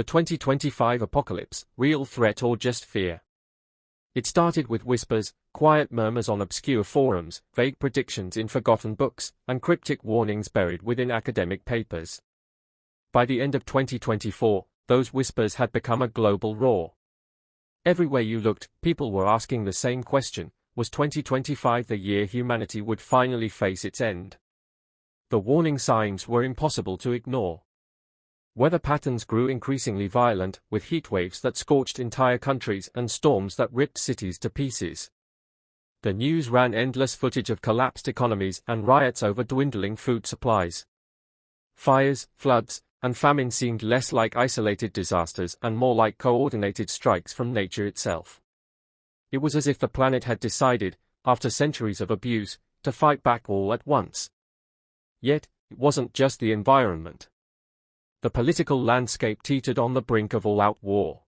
The 2025 apocalypse, real threat or just fear? It started with whispers, quiet murmurs on obscure forums, vague predictions in forgotten books, and cryptic warnings buried within academic papers. By the end of 2024, those whispers had become a global roar. Everywhere you looked, people were asking the same question: was 2025 the year humanity would finally face its end? The warning signs were impossible to ignore. Weather patterns grew increasingly violent, with heatwaves that scorched entire countries and storms that ripped cities to pieces. The news ran endless footage of collapsed economies and riots over dwindling food supplies. Fires, floods, and famine seemed less like isolated disasters and more like coordinated strikes from nature itself. It was as if the planet had decided, after centuries of abuse, to fight back all at once. Yet, it wasn't just the environment. The political landscape teetered on the brink of all-out war.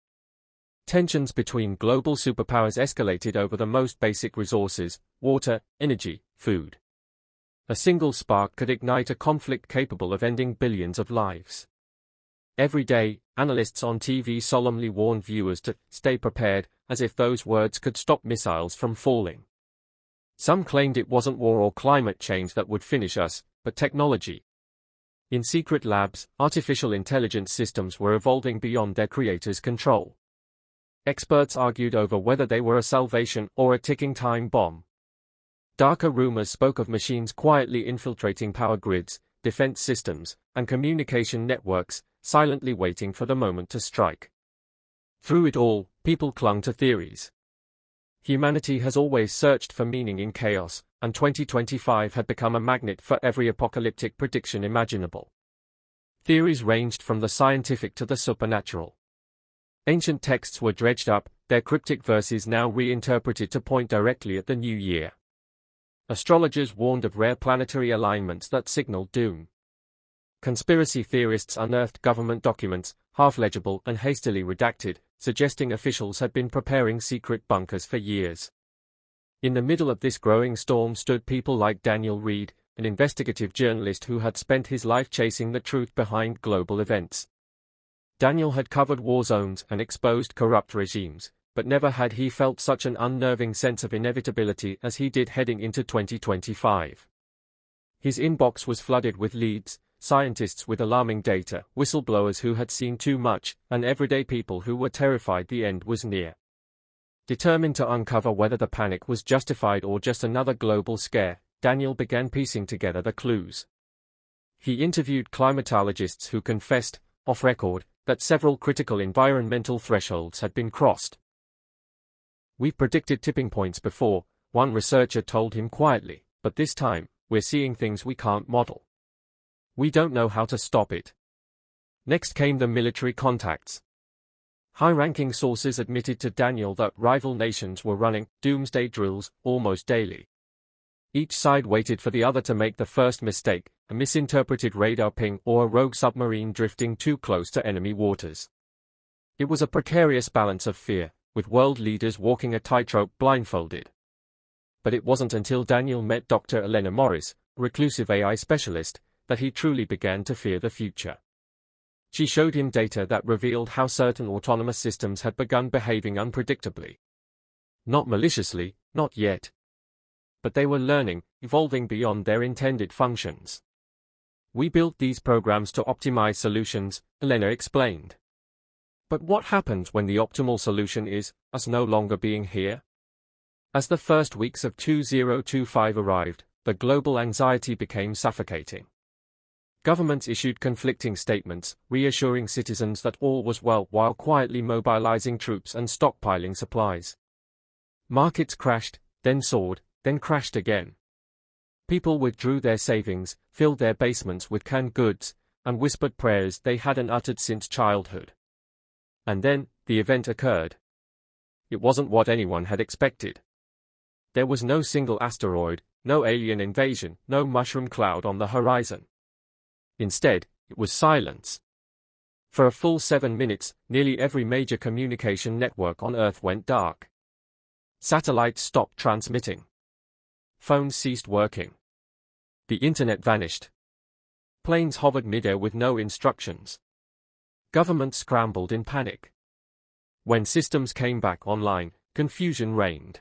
Tensions between global superpowers escalated over the most basic resources: water, energy, food. A single spark could ignite a conflict capable of ending billions of lives. Every day, analysts on TV solemnly warned viewers to stay prepared, as if those words could stop missiles from falling. Some claimed it wasn't war or climate change that would finish us, but technology. In secret labs, artificial intelligence systems were evolving beyond their creators' control. Experts argued over whether they were a salvation or a ticking time bomb. Darker rumors spoke of machines quietly infiltrating power grids, defense systems, and communication networks, silently waiting for the moment to strike. Through it all, people clung to theories. Humanity has always searched for meaning in chaos, and 2025 had become a magnet for every apocalyptic prediction imaginable. Theories ranged from the scientific to the supernatural. Ancient texts were dredged up, their cryptic verses now reinterpreted to point directly at the new year. Astrologers warned of rare planetary alignments that signaled doom. Conspiracy theorists unearthed government documents, half-legible and hastily redacted, suggesting officials had been preparing secret bunkers for years. In the middle of this growing storm stood people like Daniel Reed, an investigative journalist who had spent his life chasing the truth behind global events. Daniel had covered war zones and exposed corrupt regimes, but never had he felt such an unnerving sense of inevitability as he did heading into 2025. His inbox was flooded with leads, scientists with alarming data, whistleblowers who had seen too much, and everyday people who were terrified the end was near. Determined to uncover whether the panic was justified or just another global scare, Daniel began piecing together the clues. He interviewed climatologists who confessed, off record, that several critical environmental thresholds had been crossed. "We've predicted tipping points before," one researcher told him quietly, "but this time, we're seeing things we can't model. We don't know how to stop it." Next came the military contacts. High-ranking sources admitted to Daniel that rival nations were running doomsday drills almost daily. Each side waited for the other to make the first mistake, a misinterpreted radar ping or a rogue submarine drifting too close to enemy waters. It was a precarious balance of fear, with world leaders walking a tightrope blindfolded. But it wasn't until Daniel met Dr. Elena Morris, a reclusive AI specialist, that he truly began to fear the future. She showed him data that revealed how certain autonomous systems had begun behaving unpredictably. Not maliciously, not yet. But they were learning, evolving beyond their intended functions. "We built these programs to optimize solutions," Elena explained. But what happens when the optimal solution is us no longer being here? As the first weeks of 2025 arrived, the global anxiety became suffocating. Governments issued conflicting statements, reassuring citizens that all was well while quietly mobilizing troops and stockpiling supplies. Markets crashed, then soared, then crashed again. People withdrew their savings, filled their basements with canned goods, and whispered prayers they hadn't uttered since childhood. And then, the event occurred. It wasn't what anyone had expected. There was no single asteroid, no alien invasion, no mushroom cloud on the horizon. Instead, it was silence. For a full 7 minutes, nearly every major communication network on Earth went dark. Satellites stopped transmitting. Phones ceased working. The internet vanished. Planes hovered midair with no instructions. Governments scrambled in panic. When systems came back online, confusion reigned.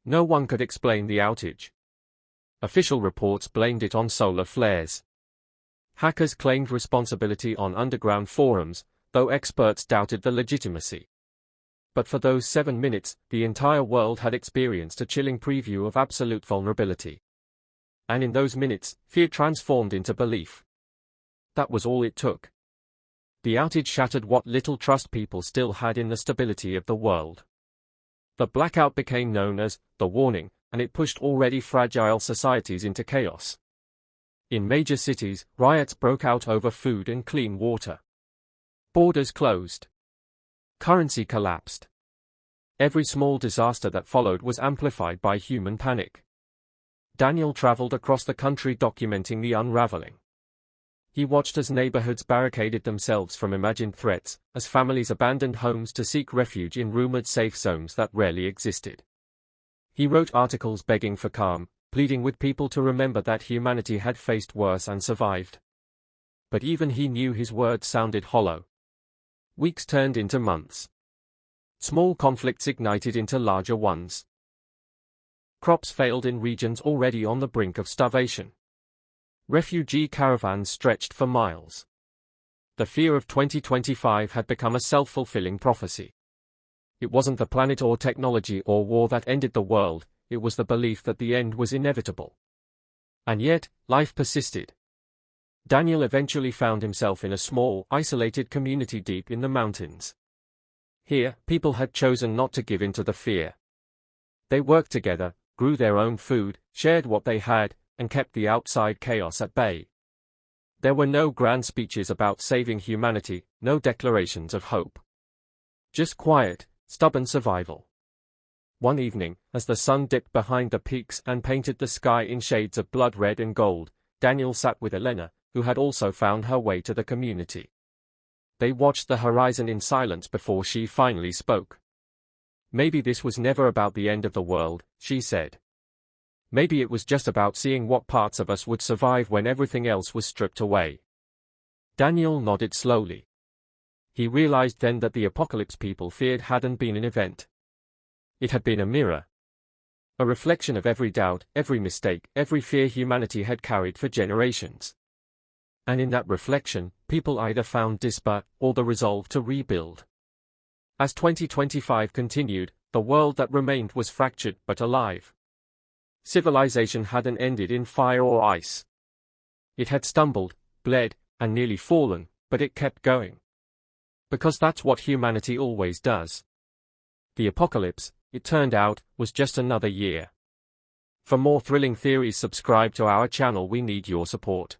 No one could explain the outage. Official reports blamed it on solar flares. Hackers claimed responsibility on underground forums, though experts doubted the legitimacy. But for those 7 minutes, the entire world had experienced a chilling preview of absolute vulnerability. And in those minutes, fear transformed into belief. That was all it took. The outage shattered what little trust people still had in the stability of the world. The blackout became known as the warning, and it pushed already fragile societies into chaos. In major cities, riots broke out over food and clean water. Borders closed. Currency collapsed. Every small disaster that followed was amplified by human panic. Daniel traveled across the country documenting the unraveling. He watched as neighborhoods barricaded themselves from imagined threats, as families abandoned homes to seek refuge in rumored safe zones that rarely existed. He wrote articles begging for calm, pleading with people to remember that humanity had faced worse and survived. But even he knew his words sounded hollow. Weeks turned into months. Small conflicts ignited into larger ones. Crops failed in regions already on the brink of starvation. Refugee caravans stretched for miles. The fear of 2025 had become a self-fulfilling prophecy. It wasn't the planet or technology or war that ended the world, it was the belief that the end was inevitable. And yet, life persisted. Daniel eventually found himself in a small, isolated community deep in the mountains. Here, people had chosen not to give in to the fear. They worked together, grew their own food, shared what they had, and kept the outside chaos at bay. There were no grand speeches about saving humanity, no declarations of hope. Just quiet, stubborn survival. One evening, as the sun dipped behind the peaks and painted the sky in shades of blood red and gold, Daniel sat with Elena, who had also found her way to the community. They watched the horizon in silence before she finally spoke. Maybe this was never about the end of the world, she said. Maybe it was just about seeing what parts of us would survive when everything else was stripped away. Daniel nodded slowly. He realized then that the apocalypse people feared hadn't been an event. It had been a mirror. A reflection of every doubt, every mistake, every fear humanity had carried for generations. And in that reflection, people either found despair or the resolve to rebuild. As 2025 continued, the world that remained was fractured but alive. Civilization hadn't ended in fire or ice. It had stumbled, bled, and nearly fallen, but it kept going. Because that's what humanity always does. The apocalypse, it turned out, was just another year. For more thrilling theories, subscribe to our channel. We need your support.